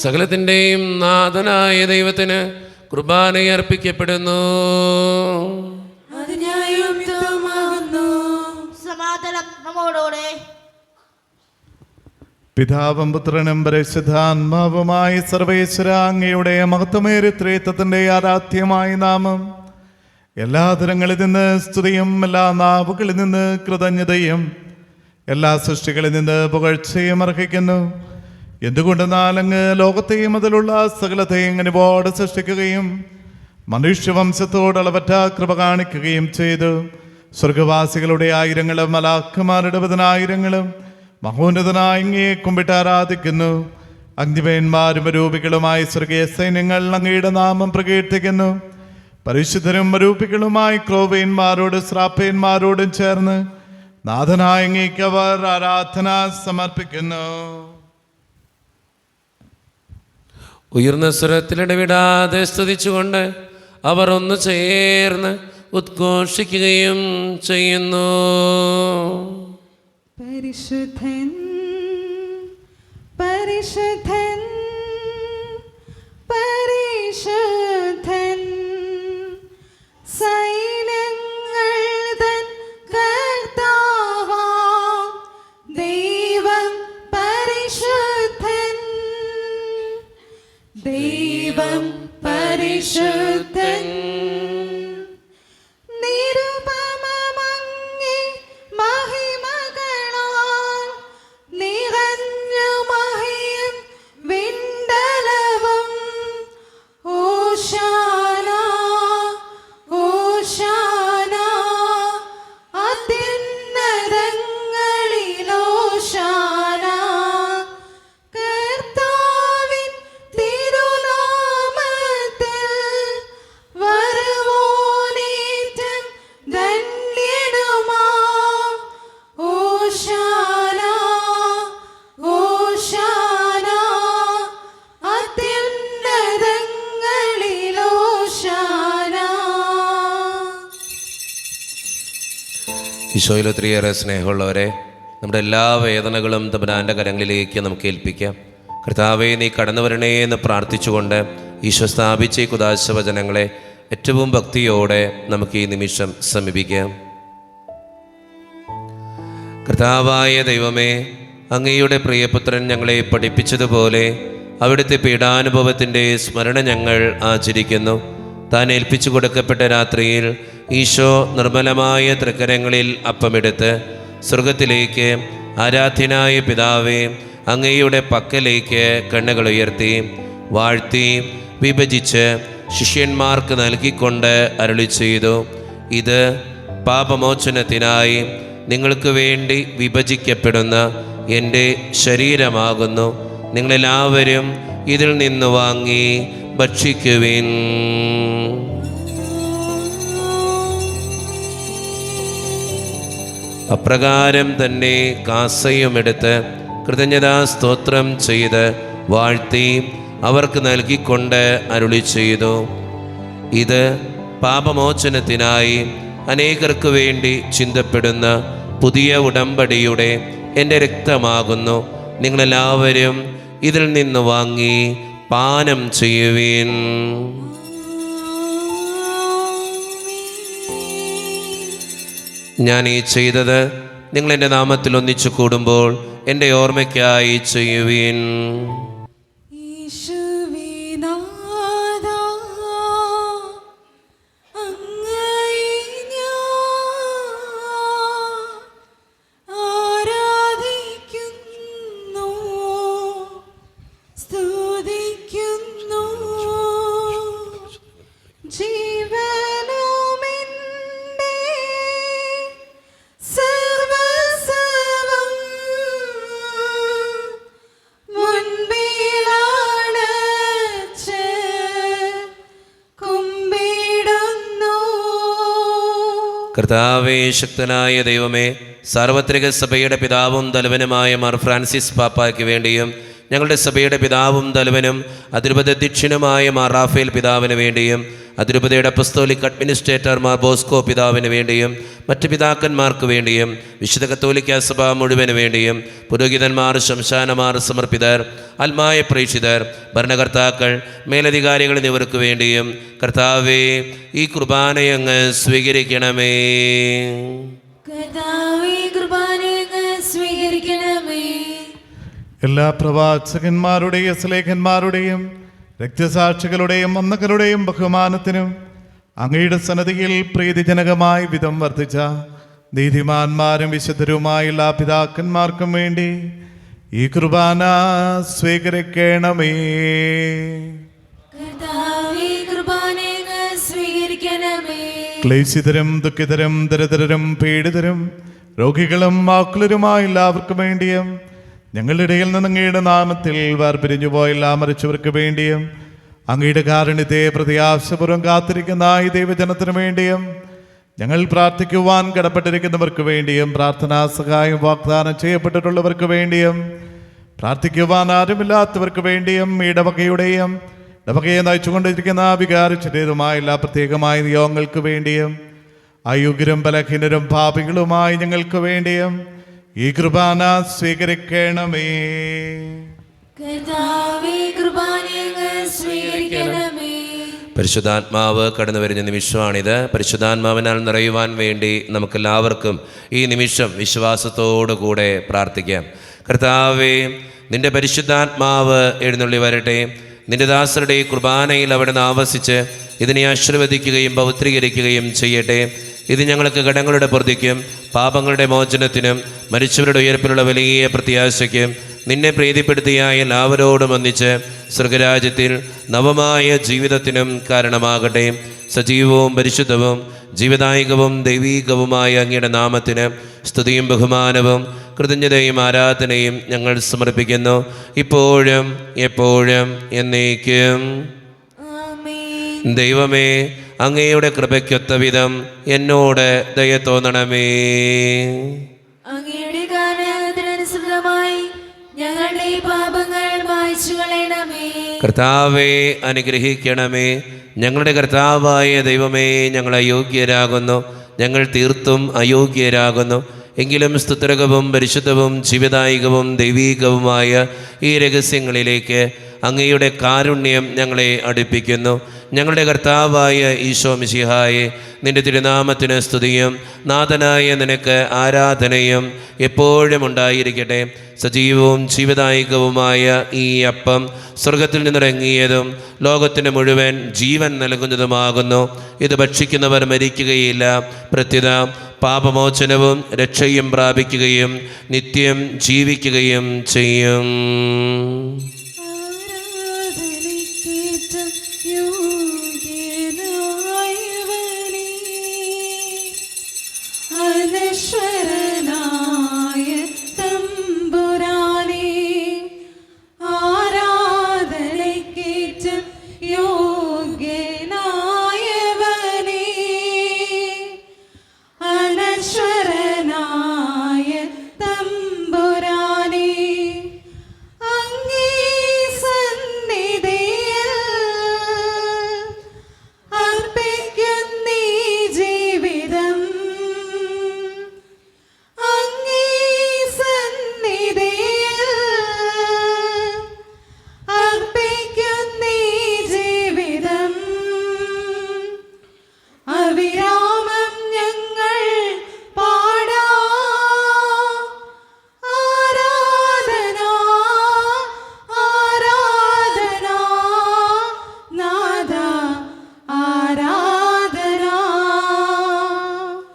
സകലത്തിൻ്റെയും നാഥനായ ദൈവത്തിന് കുർബാന അർപ്പിക്കപ്പെടുന്നു. അത് ന്യായയുക്തമാകുന്നു. സമാധാനം നമ്മോടുകൂടെ. പിതാവും പുത്രനും പരിശുദ്ധാത്മാവുമായി സർവേശ്വര അങ്ങയുടെ മഹത്വമേറിയ ത്രിത്വത്തിന്റെ ആരാധ്യമായ നാമം എല്ലാ തരങ്ങളിൽ നിന്ന് സ്തുതിയും എല്ലാ നാവുകളിൽ നിന്ന് കൃതജ്ഞതയും എല്ലാ സൃഷ്ടികളിൽ നിന്ന് പുകഴ്ചയും അർഹിക്കുന്നു. എന്തുകൊണ്ടെന്നാൽ അങ്ങ് ലോകത്തെയും അതിലുള്ള സകലത്തെയും അനുപോട് സൃഷ്ടിക്കുകയും മനുഷ്യവംശത്തോട് അളവറ്റ കൃപ കാണിക്കുകയും ചെയ്തു. സ്വർഗവാസികളുടെ ആയിരങ്ങളും മലാഖമാരുടെ പതിനായിരങ്ങളും മഹോന്നതനായ അങ്ങയെ കുമ്പിട്ട് ആരാധിക്കുന്നു. അഗ്നിവേന്മാരും രൂപികളുമായ സ്വർഗീയ സൈന്യങ്ങൾ അങ്ങയുടെ നാമം പ്രകീർത്തിക്കുന്നു. പരിശുദ്ധരും രൂപികളുമായി ക്രോവേന്മാരോടും ശ്രാപ്പേന്മാരോടും ചേർന്ന് നാഥനായ അങ്ങേക്ക് അവർ ആരാധന സമർപ്പിക്കുന്നു. ഉയർന്ന സ്വരത്തിലിടവിടാതെ സ്തുതിച്ചുകൊണ്ട് അവർ ഒന്ന് ചേർന്ന് ഉദ്ഘോഷിക്കുകയും ചെയ്യുന്നു. പരിശുദ്ധൻ, പരിശുദ്ധൻ, പരിശുദ്ധൻ, സൈന്യങ്ങൾ തൻ കർത്താവാം ദൈവം പരിശുദ്ധൻ, ദൈവം പരിശുദ്ധൻ. നിരുപമമങ്ങേ മഹിമകളാൽ നിറഞ്ഞു മഹിയും വിണ്ടലവും. ഓശാന, ഓശാന, അത്യുന്നതങ്ങളിൽ ഓശാന. കർത്താവിൻ തിരുനാമത്തിൽ വരുവോനേറ്റം ധന്യനുമാം. ഓശാന, ഓശാന, അത്യുന്നതങ്ങളിൽ ഓശാന. ഈശോയിൽ ഒത്തിരിയേറെ സ്നേഹമുള്ളവരെ, നമ്മുടെ എല്ലാ വേദനകളും തമ്പുരാൻ്റെ കരങ്ങളിലേക്ക് നമുക്ക് ഏൽപ്പിക്കാം. കർത്താവേ, നീ കടന്നു വരണേ എന്ന് പ്രാർത്ഥിച്ചുകൊണ്ട് ഈശോ സ്ഥാപിച്ച ഈ കുദാശ വചനങ്ങളെ ഏറ്റവും ഭക്തിയോടെ നമുക്ക് ഈ നിമിഷം സമീപിക്കാം. കർത്താവായ ദൈവമേ, അങ്ങയുടെ പ്രിയപുത്രൻ ഞങ്ങളെ പഠിപ്പിച്ചതുപോലെ അവിടുത്തെ പീഡാനുഭവത്തിൻ്റെ സ്മരണ ഞങ്ങൾ ആചരിക്കുന്നു. താൻ ഏൽപ്പിച്ചു കൊടുക്കപ്പെട്ട രാത്രിയിൽ ഈശോ നിർമ്മലമായ തൃക്കരങ്ങളിൽ അപ്പമെടുത്ത് സ്വർഗത്തിലേക്ക് ആരാധ്യനായ പിതാവേ അങ്ങയുടെ പക്കലേക്ക് കണ്ണുകൾ ഉയർത്തി വാഴ്ത്തി വിഭജിച്ച് ശിഷ്യന്മാർക്ക് നൽകിക്കൊണ്ട് അരുളി ചെയ്തു, ഇത് പാപമോചനത്തിനായി നിങ്ങൾക്ക് വേണ്ടി വിഭജിക്കപ്പെടുന്ന എൻ്റെ ശരീരമാകുന്നു. നിങ്ങളെല്ലാവരും ഇതിൽ നിന്ന് വാങ്ങി ഭക്ഷിക്കുവിൻ. അപ്രകാരം തന്നെ കാസയുമെടുത്ത് കൃതജ്ഞതാ സ്തോത്രം ചെയ്ത് വാഴ്ത്തി അവർക്ക് നൽകിക്കൊണ്ട് അരുളി ചെയ്തു, ഇത് പാപമോചനത്തിനായി അനേകർക്ക് വേണ്ടി ചിന്തപ്പെടുന്ന പുതിയ ഉടമ്പടിയുടെ എൻ്റെ രക്തമാകുന്നു. നിങ്ങളെല്ലാവരും ഇതിൽ നിന്ന് വാങ്ങി പാനം ചെയ്യുവീൻ. ഞാൻ ഈ ചെയ്തത് നിങ്ങൾ എൻ്റെ നാമത്തിൽ ഒന്നിച്ചു കൂടുമ്പോൾ എൻ്റെ ഓർമ്മയ്ക്കായി ചെയ്യുവീൻ. കർത്താവേ, ശക്തനായ ദൈവമേ, സാർവത്രിക സഭയുടെ പിതാവും തലവനുമായ മാർ ഫ്രാൻസിസ് പാപ്പായ്ക്ക് വേണ്ടിയും ഞങ്ങളുടെ സഭയുടെ പിതാവും തലവനും അതിരൂപതധ്യക്ഷനുമായ മാർ റാഫേൽ പിതാവിന് വേണ്ടിയും അതിരൂപതയുടെ അപ്പസ്തോലിക് അഡ്മിനിസ്ട്രേറ്റർ മാർ ബോസ്കോ പിതാവിന് വേണ്ടിയും മറ്റ് പിതാക്കന്മാർക്ക് വേണ്ടിയും വിശുദ്ധ കത്തോലിക്ക സഭ മുഴുവന് വേണ്ടിയും പുരോഹിതന്മാർ, ശംശാനമാർ, സമർപ്പിതർ, ആത്മായ പ്രേക്ഷിതർ, ഭരണകർത്താക്കൾ, മേലധികാരികൾ എന്നിവർക്ക് വേണ്ടിയും കർത്താവേ, ഈ കുർബാനയങ്ങ് സ്വീകരിക്കണമേ. എല്ലാ പ്രവാചകന്മാരുടെയും സ്ലേഖന്മാരുടെയും രക്തസാക്ഷികളുടെയും വന്ദകരുടെയും ബഹുമാനത്തിനും അങ്ങയുടെ സന്നദ്ധിയിൽ പ്രീതിജനകമായ വിധം വർദ്ധിച്ച നീതിമാന്മാരും വിശുദ്ധരുമായ എല്ലാ പിതാക്കന്മാർക്കും വേണ്ടി ഈ കുർബാന സ്വീകരിക്കണമേ. ക്ലേശിതരും ദുഃഖിതരും ദരിദ്രരും പീഡിതരും രോഗികളും ആക്കുലരുമായ എല്ലാവർക്കും വേണ്ടിയും ഞങ്ങളുടെ ഇടയിൽ നിന്ന് അങ്ങയുടെ നാമത്തിൽ വേർപിരിഞ്ഞു പോയ എല്ലാ മരിച്ചവർക്ക് വേണ്ടിയും അങ്ങയുടെ കാരുണ്യത്തെ പ്രത്യാശപൂർവ്വം കാത്തിരിക്കുന്ന ഈ ദൈവജനത്തിനു വേണ്ടിയും ഞങ്ങൾ പ്രാർത്ഥിക്കുവാൻ കടപ്പെട്ടിരിക്കുന്നവർക്ക് വേണ്ടിയും പ്രാർത്ഥനാ സഹായം വാഗ്ദാനം ചെയ്യപ്പെട്ടിട്ടുള്ളവർക്ക് വേണ്ടിയും പ്രാർത്ഥിക്കുവാൻ ആരുമില്ലാത്തവർക്ക് വേണ്ടിയും ഇടവകയുടെയും ഇടവകയെ നയിച്ചുകൊണ്ടിരിക്കുന്ന വികാരിച്ചതുമായ എല്ലാ പ്രത്യേകമായ നിയോഗങ്ങൾക്ക് വേണ്ടിയും അയോഗ്യരും ബലഹീനരും പാപികളുമായി ഞങ്ങൾക്ക് വേണ്ടിയും ഈ കുർബാന സ്വീകരിക്കണമേ. പരിശുദ്ധാത്മാവ് കടന്നു വരുന്ന നിമിഷമാണിത്. പരിശുദ്ധാത്മാവിനാൽ നിറയുവാൻ വേണ്ടി നമുക്കെല്ലാവർക്കും ഈ നിമിഷം വിശ്വാസത്തോടുകൂടെ പ്രാർത്ഥിക്കാം. കർത്താവേ, നിന്റെ പരിശുദ്ധാത്മാവ് എഴുന്നള്ളി വരട്ടെ. നിന്റെ ദാസരുടെ ഈ കുർബാനയിൽ അവിടുന്ന് ആവസിച്ച് ഇതിനെ ആശീർവദിക്കുകയും പൗത്രീകരിക്കുകയും ചെയ്യട്ടെ. ഇത് ഞങ്ങൾക്ക് കടങ്ങളുടെ പൊറുതിക്കും പാപങ്ങളുടെ മോചനത്തിനും മരിച്ചവരുടെ ഉയർപ്പിലുള്ള വലിയ പ്രത്യാശയ്ക്കും നിന്നെ പ്രീതിപ്പെടുത്തിയ എല്ലാവരോടും ഒന്നിച്ച് സ്വർഗരാജ്യത്തിൽ നവമായ ജീവിതത്തിനും കാരണമാകട്ടെ. സജീവവും പരിശുദ്ധവും ജീവദായകവും ദൈവീകവുമായ അങ്ങയുടെ നാമത്തിന് സ്തുതിയും ബഹുമാനവും കൃതജ്ഞതയും ആരാധനയും ഞങ്ങൾ സമർപ്പിക്കുന്നു, ഇപ്പോഴും എപ്പോഴും എന്നേക്കും. ദൈവമേ, അങ്ങയുടെ കൃപയ്ക്കൊത്ത വിധം എന്നോട് ദയ തോന്നണമേ. അങ്ങയുടെ കാരണത്തിനനുസൃതമായി ഞങ്ങളുടെ പാപങ്ങൾ മായ്ച്ചു കളയണമേ. കർത്താവേ, അനുഗ്രഹിക്കണമേ. ഞങ്ങളുടെ കർത്താവായ ദൈവമേ, ഞങ്ങൾ അയോഗ്യരാകുന്നു, ഞങ്ങൾ തീർത്തും അയോഗ്യരാകുന്നു. എങ്കിലും സ്തുത്രകവും പരിശുദ്ധവും ജീവദായകവും ദൈവീകവുമായ ഈ രഹസ്യങ്ങളിലേക്ക് അങ്ങയുടെ കാരുണ്യം ഞങ്ങളെ അടുപ്പിക്കുന്നു. ഞങ്ങളുടെ കർത്താവായ ഈശോ മിശിഹായെ, നിന്റെ തിരുനാമത്തിന് സ്തുതിയും നാഥനായ നിനക്ക് ആരാധനയും എപ്പോഴും ഉണ്ടായിരിക്കട്ടെ. സജീവവും ജീവദായകവുമായ ഈ അപ്പം സ്വർഗത്തിൽ നിന്നിറങ്ങിയതും ലോകത്തിന് മുഴുവൻ ജീവൻ നൽകുന്നതുമാകുന്നു. ഇത് ഭക്ഷിക്കുന്നവർ മരിക്കുകയില്ല, പ്രത്യുത പാപമോചനവും രക്ഷയും പ്രാപിക്കുകയും നിത്യം ജീവിക്കുകയും ചെയ്യും. തമ്പുരാനേ, അങ്ങേ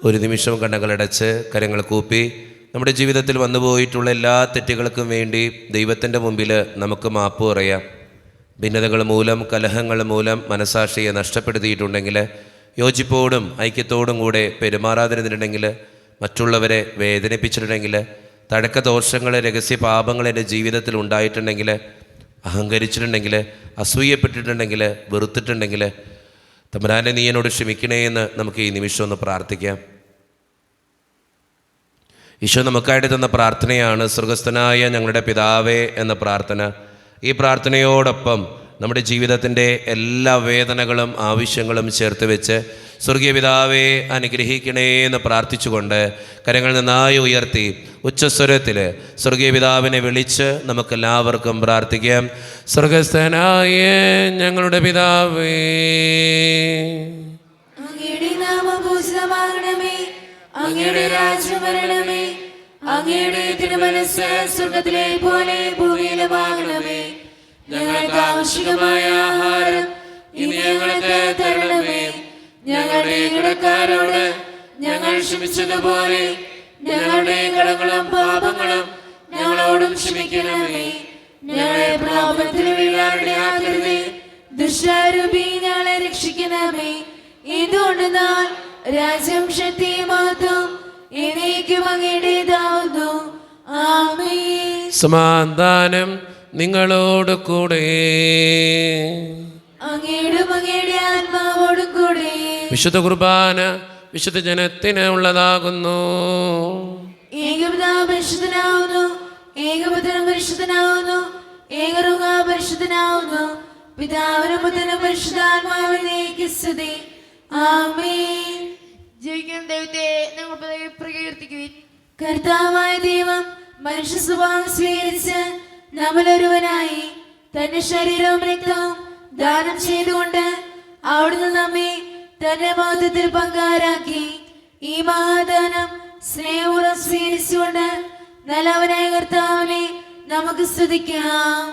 ഒരു നിമിഷം കണ്ണുകളടച്ച് കരങ്ങൾ കൂപ്പി നമ്മുടെ ജീവിതത്തിൽ വന്നുപോയിട്ടുള്ള എല്ലാ തെറ്റുകൾക്കും വേണ്ടി ദൈവത്തിൻ്റെ മുമ്പിൽ നമുക്ക് മാപ്പ് പറയാം. ഭിന്നതകൾ മൂലം, കലഹങ്ങൾ മൂലം മനസാക്ഷിയെ നഷ്ടപ്പെടുത്തിയിട്ടുണ്ടെങ്കിൽ, യോജിപ്പോടും ഐക്യത്തോടും കൂടെ പെരുമാറാതിരുന്നിട്ടുണ്ടെങ്കിൽ, മറ്റുള്ളവരെ വേദനിപ്പിച്ചിട്ടുണ്ടെങ്കിൽ, തഴക്ക ദോഷങ്ങൾ, രഹസ്യ പാപങ്ങൾ എൻ്റെ ജീവിതത്തിൽ ഉണ്ടായിട്ടുണ്ടെങ്കിൽ, അഹങ്കരിച്ചിട്ടുണ്ടെങ്കിൽ, അസൂയപ്പെട്ടിട്ടുണ്ടെങ്കിൽ, വെറുത്തിട്ടുണ്ടെങ്കിൽ, തമ്പുരാനെ നീ എന്നോട് ക്ഷമിക്കണേ എന്ന് നമുക്ക് ഈ നിമിഷം ഒന്ന് പ്രാർത്ഥിക്കാം. ഈശോ നമുക്കായിട്ട് തന്ന പ്രാർത്ഥനയാണ് സ്വർഗസ്ഥനായ ഞങ്ങളുടെ പിതാവേ എന്ന പ്രാർത്ഥന. ഈ പ്രാർത്ഥനയോടൊപ്പം നമ്മുടെ ജീവിതത്തിൻ്റെ എല്ലാ വേദനകളും ആവശ്യങ്ങളും ചേർത്ത് വെച്ച് സ്വർഗീയ പിതാവേ അനുഗ്രഹിക്കണേ എന്ന് പ്രാർത്ഥിച്ചുകൊണ്ട് കരങ്ങൾ നന്നായി ഉയർത്തി ഉച്ചസ്വരത്തിൽ സ്വർഗീയ പിതാവിനെ വിളിച്ച് നമുക്കെല്ലാവർക്കും പ്രാർത്ഥിക്കാം. സ്വർഗസ്ഥനായ ഞങ്ങളുടെ പിതാവേ, അങ്ങയുടെ നാമം പൂജിതമാകണമേ, അങ്ങയുടെ രാജ്യം വരണമേ, അങ്ങയുടെ തിരുമനസ്സ് സ്വർഗ്ഗത്തിലെ പോലെ ഭൂമിയിലുമാകണമേ. ഞങ്ങൾക്ക് ആവശ്യമായ ആഹാരം ഇനി ഞങ്ങൾക്ക് തരണമേ. ഞങ്ങളുടെ കടക്കാരോട് ഞങ്ങൾ ക്ഷമിച്ചതുപോലെ ഞങ്ങളുടെ കടങ്ങളും പാപങ്ങളും ഞങ്ങളോടും ക്ഷമിക്കണമേ. ഞങ്ങളെ പ്രലോഭനത്തിൽ വീഴാനിടയാക്കരുതേ, ദുഷ്ടാരൂപി ഞങ്ങളെ രക്ഷിക്കണമേ. ഇതുകൊണ്ടെന്നാൽ രാജ്യം, ശക്തി, മഹത്വം എന്നേക്കും അങ്ങയുടേതാവുന്നു. ആമേൻ. സമാധാനം നിങ്ങളോട് കൂടെ. അങ്ങയോടും അങ്ങയുടെ ആത്മാവോടും കൂടെ. വിശുദ്ധ കുർബാന വിശുദ്ധ ജനത്തിന് ഉള്ളതാകുന്നു. ഏകപിതാവ് പരിശുദ്ധനാവുന്നു, ഏകപുത്രൻ പരിശുദ്ധനാവുന്നു, ഏകറുഹ പരിശുദ്ധനാവുന്നു. പിതാവിനും പുത്രനും പരിശുദ്ധാത്മാവിനേക്ക് സ്തുതി. ആമേൻ. ജീവിക്കുന്ന ദൈവത്തെ നിങ്ങൾ പ്രകീർത്തിക്കുവിൻ. കർത്താവായ ദൈവം മനുഷ്യ സ്വഭാവം സ്വീകരിച്ച് നമ്മളൊരുവനായി തന്റെ ശരീരവും രക്തവും ദാനം ചെയ്തുകൊണ്ട് അവിടുന്ന് നമ്മെ തന്റെ മഹത്വത്തിൽ പങ്കാരാക്കി. ഈ മഹാദാനം സ്നേഹപൂർവ്വം സ്വീകരിച്ചുകൊണ്ട് നല്ലവനായ കർത്താവിനെ നമുക്ക് സ്തുതിക്കാം.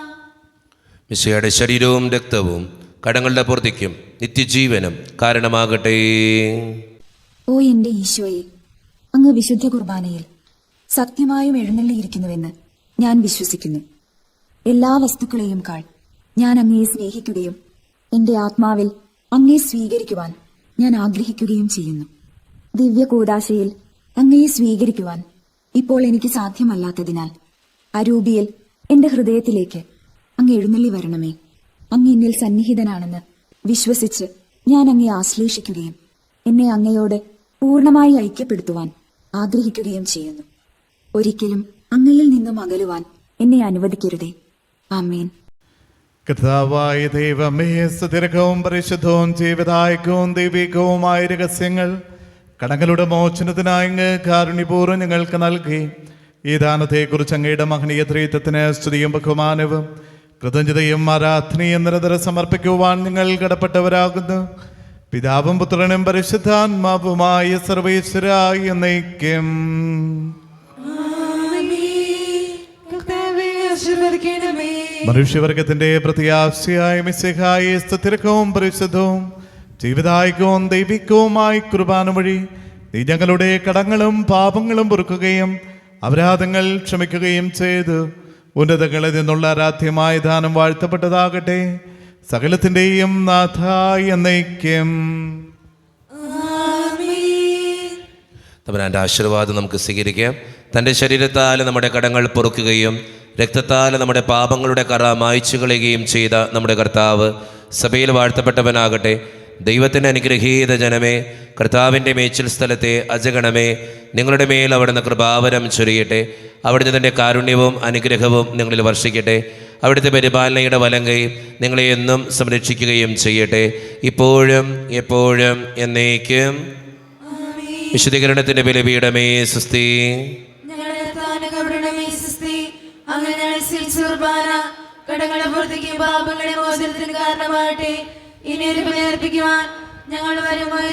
മിശിഹായുടെ ശരീരവും രക്തവും കടങ്ങളുടെ പൂർത്തിക്കും നിത്യജീവനും കാരണമാകട്ടെ. ഓ എന്റെ ഈശോയെ, അങ്ങ് വിശുദ്ധ കുർബാനയിൽ സത്യമായും എഴുന്നള്ളിയിരിക്കുന്നുവെന്ന് ഞാൻ വിശ്വസിക്കുന്നു. എല്ലാ വസ്തുക്കളെയും കാൾ ഞാൻ അങ്ങയെ സ്നേഹിക്കുകയും എന്റെ ആത്മാവിൽ അങ്ങയെ സ്വീകരിക്കുവാൻ ഞാൻ ആഗ്രഹിക്കുകയും ചെയ്യുന്നു. ദിവ്യ കൂദാശയിൽ അങ്ങയെ സ്വീകരിക്കുവാൻ ഇപ്പോൾ എനിക്ക് സാധ്യമല്ലാത്തതിനാൽ അരൂപിയിൽ എന്റെ ഹൃദയത്തിലേക്ക് അങ്ങ് എഴുന്നള്ളി വരണമേ. അങ്ങ് എന്നിൽ സന്നിഹിതനാണെന്ന് വിശ്വസിച്ച് ഞാൻ അങ്ങയെ ആശ്ലേഷിക്കുകയും എന്നെ അങ്ങയോട് പൂർണ്ണമായി ഐക്യപ്പെടുത്തുവാൻ ആഗ്രഹിക്കുകയും ചെയ്യുന്നു. ഒരിക്കലും അങ്ങയിൽ നിന്നും അകലുവാൻ എന്നെ അനുവദിക്കരുതേ. ആമേൻ. കർത്താവായ ദൈവമേ, സുദീർഘവും പരിശുദ്ധവും ജീവദായകവും ദൈവികവുമായ രഹസ്യങ്ങൾ കടങ്ങളുടെ മോചനത്തിനായി അങ്ങ് കാരുണ്യപൂർവ്വം ഞങ്ങൾക്ക് നൽകി. ഈ ദാനത്തെക്കുറിച്ച് അങ്ങയുടെ മഹനീയ ത്രിത്വത്തിന് സ്തുതിയും ബഹുമാനവും കൃതജ്ഞതയും ആരാധനയും നിരന്തരം സമർപ്പിക്കുവാൻ ഞങ്ങൾ കടപ്പെട്ടവരാകുന്നു. പിതാവും പുത്രനും പരിശുദ്ധാത്മാവുമായ സർവേശ്വരായ എന്നേക്കും. മനുഷ്യവർഗത്തിന്റെ പ്രത്യാശയായ മിശിഹായെ സ്തുതിർക്കവും പരിശുദ്ധവും ജീവദായകവും ദൈവികവുമായി കുർബാന വഴി നീ ഞങ്ങളുടെ കടങ്ങളും പാപങ്ങളും പൊറുക്കുകയും അപരാധങ്ങൾ ക്ഷമിക്കുകയും ചെയ്ത് ഉന്നതങ്ങളിൽ നിന്നുള്ള ആരാധ്യമായ ദാനം വാഴ്ത്തപ്പെട്ടതാകട്ടെ. സകലത്തിന്റെയും നാഥായ എന്നേക്കും. തമ്പുരാന്റെ ആശീർവാദം നമുക്ക് സ്വീകരിക്കാം. തൻ്റെ ശരീരത്താൽ നമ്മുടെ കടങ്ങൾ പൊറുക്കുകയും രക്തത്താൽ നമ്മുടെ പാപങ്ങളുടെ കറ മായ്ച്ചു കളയുകയും ചെയ്ത നമ്മുടെ കർത്താവ് സഭയിൽ വാഴ്ത്തപ്പെട്ടവനാകട്ടെ. ദൈവത്തിൻ്റെ അനുഗ്രഹീത ജനമേ, കർത്താവിൻ്റെ മേച്ചിൽ സ്ഥലത്തെ അജഗണമേ, നിങ്ങളുടെ മേൽ അവിടുന്ന് കൃപാവരം ചൊരിയട്ടെ. അവിടുന്ന് തൻ്റെ കാരുണ്യവും അനുഗ്രഹവും നിങ്ങളിൽ വർഷിക്കട്ടെ. അവിടുത്തെ പരിപാലനയുടെ വലങ്കൈ നിങ്ങളെ എന്നും സംരക്ഷിക്കുകയും ചെയ്യട്ടെ, ഇപ്പോഴും എപ്പോഴും എന്നേക്കും. വിശുദ്ധീകരണത്തിൻ്റെ ബലിപീഠമേ സ്വസ്തി. കടങ്ങളെ പൂർത്തിക്കും പാപങ്ങളെ മോചനത്തിന് കാരണമാകട്ടെ. ഇനി ഒരു ബലി അർപ്പിക്കുവാൻ ഞങ്ങൾ വരുമ്പോൾ